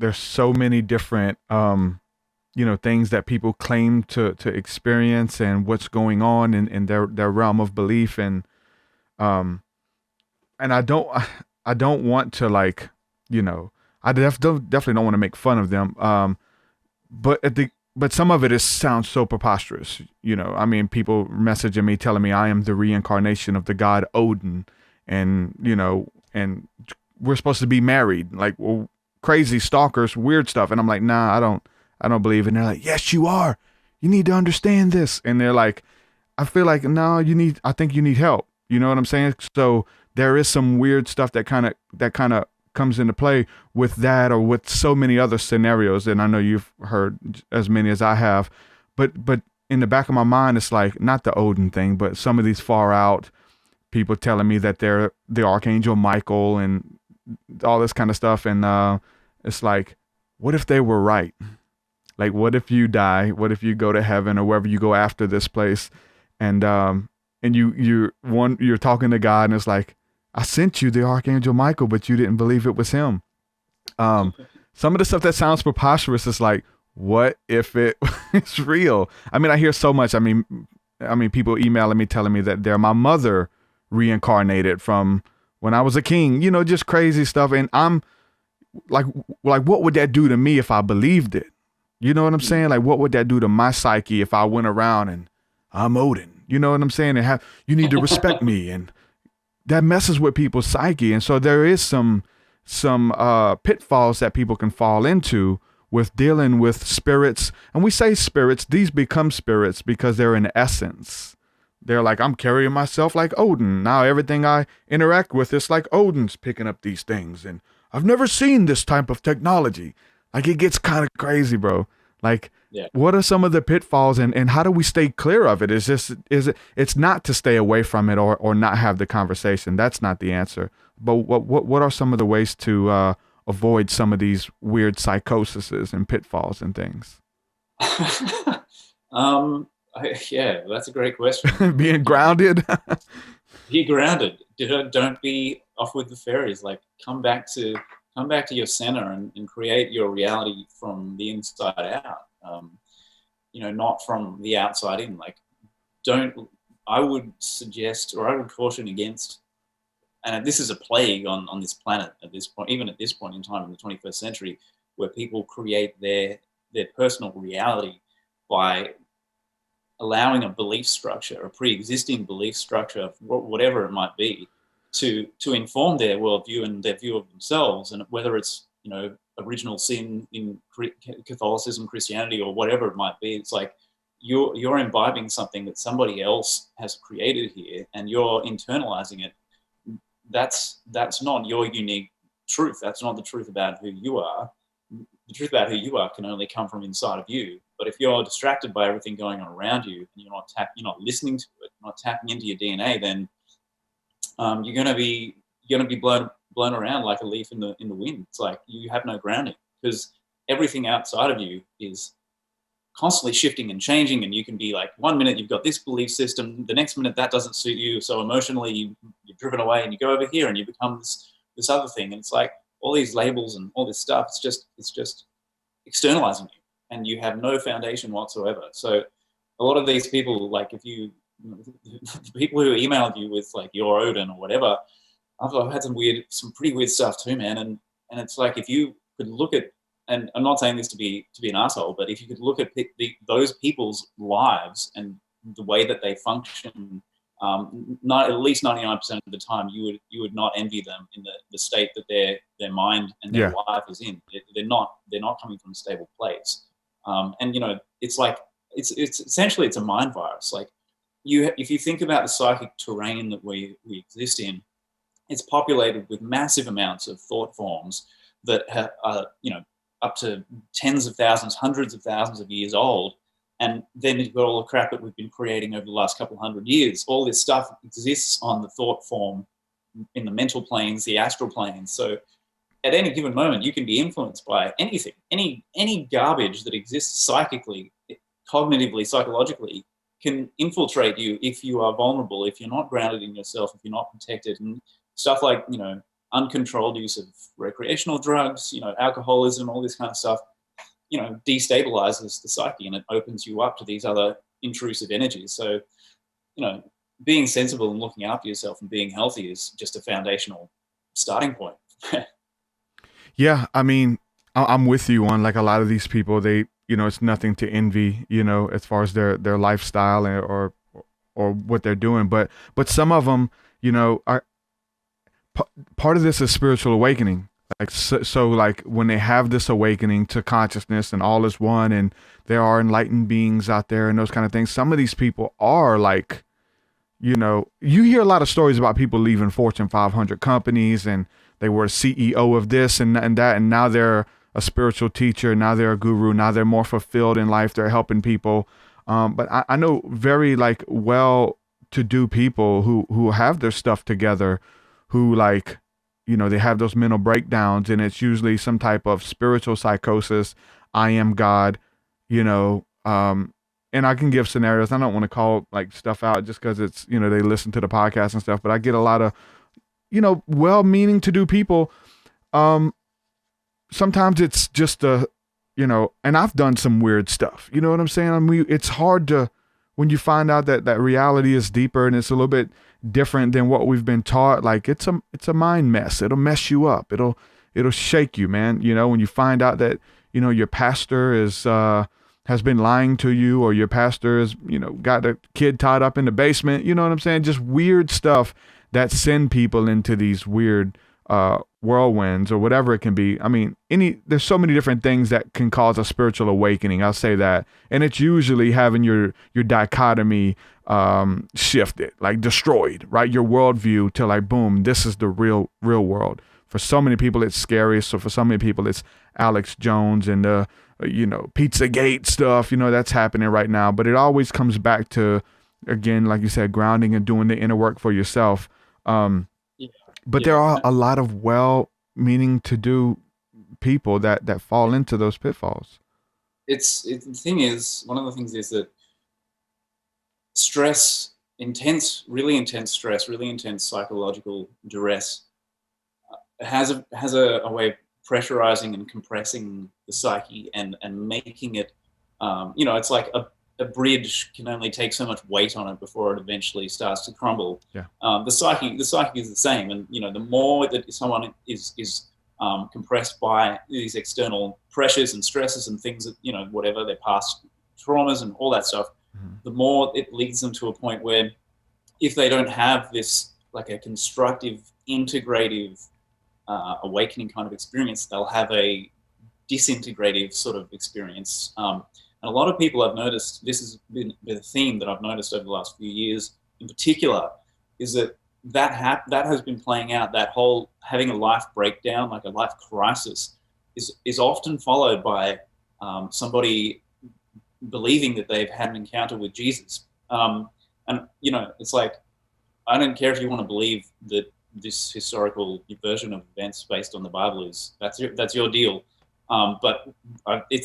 there's so many different things that people claim to experience and what's going on in their realm of belief, um and I don't want to, like, definitely don't want to make fun of them, but but some of it is sounds so preposterous. I mean, people messaging me telling me I am the reincarnation of the god Odin, and and we're supposed to be married, like, well, crazy stalkers, weird stuff. And I'm like, nah, I don't believe it. And they're like, yes, you are. You need to understand this. And they're like, I feel like, no, I think you need help. You know what I'm saying? So there is some weird stuff that kind of comes into play with that, or with so many other scenarios. And I know you've heard as many as I have, but in the back of my mind, it's like, not the Odin thing, but some of these far out people telling me that they're the Archangel Michael and all this kind of stuff. And it's like, what if they were right? Like, what if you die? What if you go to heaven or wherever you go after this place, and you're talking to God, and it's like, I sent you the Archangel Michael, but you didn't believe it was him. Um, some of the stuff that sounds preposterous is like, what if it is real? I mean, I hear so much. I mean, people emailing me telling me that they're my mother reincarnated from when I was a king. Just crazy stuff. And I'm like, what would that do to me if I believed it? You know what I'm saying? Like, what would that do to my psyche if I went around and I'm Odin? You know what I'm saying? And you need to respect me, and that messes with people's psyche. And so there is some pitfalls that people can fall into with dealing with spirits. And we say spirits; these become spirits because they're in essence. They're like, I'm carrying myself like Odin. Now everything I interact with is like Odin's picking up these things, and I've never seen this type of technology. Like, it gets kind of crazy, bro. Like, Yeah. what are some of the pitfalls, and how do we stay clear of it? It's not to stay away from it, or not have the conversation. That's not the answer. But what are some of the ways to avoid some of these weird psychoses and pitfalls and things? Yeah, that's a great question. Being You know, grounded. be grounded. Don't be off with the fairies. Like, come back to your center, and create your reality from the inside out. Not from the outside in. Like, don't. I would suggest, or I would caution against, and this is a plague on this planet at this point, even at this point in time in the 21st century, where people create their personal reality by allowing a belief structure, a pre-existing belief structure, whatever it might be, to inform their worldview and their view of themselves, and whether it's original sin in Catholicism, Christianity, or whatever it might be. It's like you're imbibing something that somebody else has created here, and you're internalizing it. That's not your unique truth. That's not the truth about who you are. The truth about who you are can only come from inside of you. But if you're distracted by everything going on around you, and you're not listening to it, not tapping into your DNA, then you're gonna be blown around like a leaf in the wind. It's like you have no grounding, because everything outside of you is constantly shifting and changing, and you can be like, one minute you've got this belief system, the next minute that doesn't suit you, so emotionally you're driven away, and you go over here and you become this other thing. And it's like all these labels and all this stuff, it's just externalizing you, and you have no foundation whatsoever. So a lot of these people, like, if you the people who emailed you with like your Odin or whatever, I've had some pretty weird stuff too, man. And it's like, if you could look at, and I'm not saying this to be an asshole, but if you could look at those people's lives and the way that they function, not at least 99% of the time, you would not envy them in the state that their mind and their Yeah. life is in. They're not coming from a stable place, and it's like it's essentially it's a mind virus. Like, if you think about the psychic terrain that we exist in, it's populated with massive amounts of thought forms that are up to tens of thousands, hundreds of thousands of years old. And then you've got all the crap that we've been creating over the last couple hundred years. All this stuff exists on the thought form, in the mental planes, the astral planes. So at any given moment, you can be influenced by anything, any garbage that exists psychically, cognitively, psychologically, can infiltrate you if you are vulnerable, if you're not grounded in yourself, if you're not protected. And stuff like uncontrolled use of recreational drugs, alcoholism, all this kind of stuff, destabilizes the psyche, and it opens you up to these other intrusive energies. So, being sensible and looking after yourself and being healthy is just a foundational starting point. Yeah, I mean, I'm with you on, like, a lot of these people, they, it's nothing to envy, as far as their lifestyle or what they're doing. But some of them, are part of this is spiritual awakening. Like, so like when they have this awakening to consciousness and all is one, and there are enlightened beings out there and those kind of things, some of these people are like, you hear a lot of stories about people leaving Fortune 500 companies, and they were a CEO of this and that, and now they're a spiritual teacher, now they're a guru, now they're more fulfilled in life, they're helping people. But I know very, like, well-to-do people who have their stuff together, who, like, they have those mental breakdowns, and it's usually some type of spiritual psychosis. I am God, and I can give scenarios. I don't want to call, like, stuff out just because it's, they listen to the podcast and stuff, but I get a lot of, well-meaning to do people. Sometimes it's just and I've done some weird stuff, you know what I'm saying? It's hard to, when you find out that reality is deeper and it's a little bit different than what we've been taught, like, it's a mind mess. It'll mess you up. It'll shake you, man. When you find out that, your pastor has been lying to you, or your pastor has, got a kid tied up in the basement, you know what I'm saying? Just weird stuff that send people into these weird whirlwinds or whatever it can be. I mean, there's so many different things that can cause a spiritual awakening. I'll say that. And it's usually having your dichotomy shifted, like destroyed, right? Your worldview to, like, boom, this is the real world. For so many people, it's scary. So for so many people, it's Alex Jones and Pizzagate stuff, that's happening right now. But it always comes back to, again, like you said, grounding and doing the inner work for yourself. But there are a lot of well-meaning to do people that fall into those pitfalls. The thing is, one of the things is that stress, really intense stress, really intense psychological duress has a way of pressurizing and compressing the psyche and making it, it's like a bridge can only take so much weight on it before it eventually starts to crumble. Yeah. The psyche is the same, and the more that someone is compressed by these external pressures and stresses and things that whatever their past traumas and all that stuff, the more it leads them to a point where, if they don't have this, like, a constructive, integrative, awakening kind of experience, they'll have a disintegrative sort of experience. And a lot of people, I've noticed, this has been a theme that I've noticed over the last few years in particular, is that has been playing out. That whole having a life breakdown, like a life crisis, is often followed by somebody believing that they've had an encounter with Jesus. And it's like, I don't care if you want to believe that this historical version of events based on the Bible that's your deal. But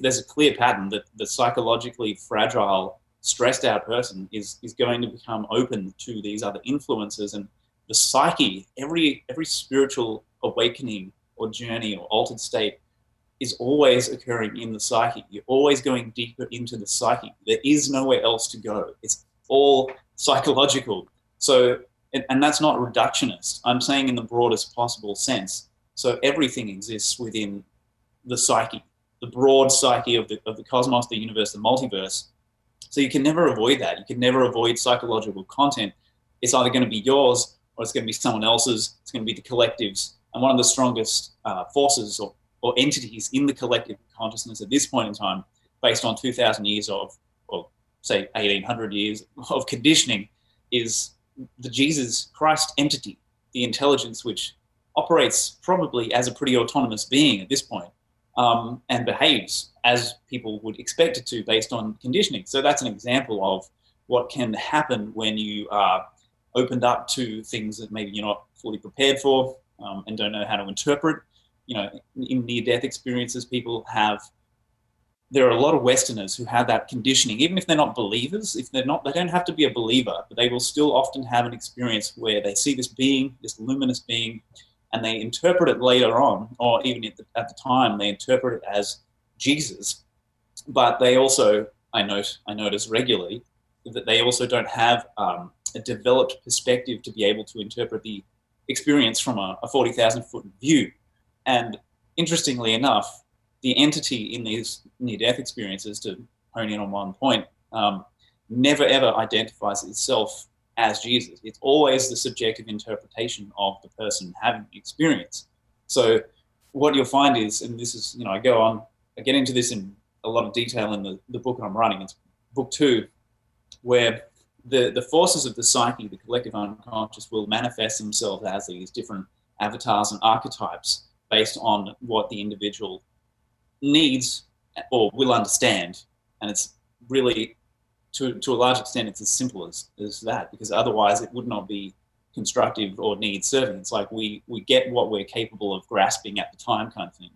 there's a clear pattern that the psychologically fragile, stressed out person is going to become open to these other influences, and the psyche, every spiritual awakening or journey or altered state is always occurring in the psyche. You're always going deeper into the psyche. There is nowhere else to go. It's all psychological. So, and that's not reductionist. I'm saying in the broadest possible sense. So everything exists within the psyche, the broad psyche of the cosmos, the universe, the multiverse. So you can never avoid that. You can never avoid psychological content. It's either going to be yours or it's going to be someone else's. It's going to be the collective's. And one of the strongest forces or entities in the collective consciousness at this point in time, based on 2,000 years of, or say 1,800 years of conditioning, is the Jesus Christ entity, the intelligence which operates probably as a pretty autonomous being at this point. And behaves as people would expect it to based on conditioning. So that's an example of what can happen when you are opened up to things that maybe you're not fully prepared for and don't know how to interpret. In near-death experiences, there are a lot of Westerners who have that conditioning, even if they're not believers. They don't have to be a believer, but they will still often have an experience where they see this being, this luminous being, and they interpret it later on, or even at the time, they interpret it as Jesus. But they also, I notice regularly, that they also don't have a developed perspective to be able to interpret the experience from a 40,000-foot view. And interestingly enough, the entity in these near-death experiences, to hone in on one point, never ever identifies itself as Jesus. It's always the subjective interpretation of the person having the experience. So what you'll find is, and this is, I get into this in a lot of detail in the book I'm writing. It's book 2, where the forces of the psyche, the collective unconscious, will manifest themselves as these different avatars and archetypes based on what the individual needs or will understand. And it's really, to a large extent, it's as simple as that, because otherwise it would not be constructive or need serving. It's like we get what we're capable of grasping at the time, kind of thing.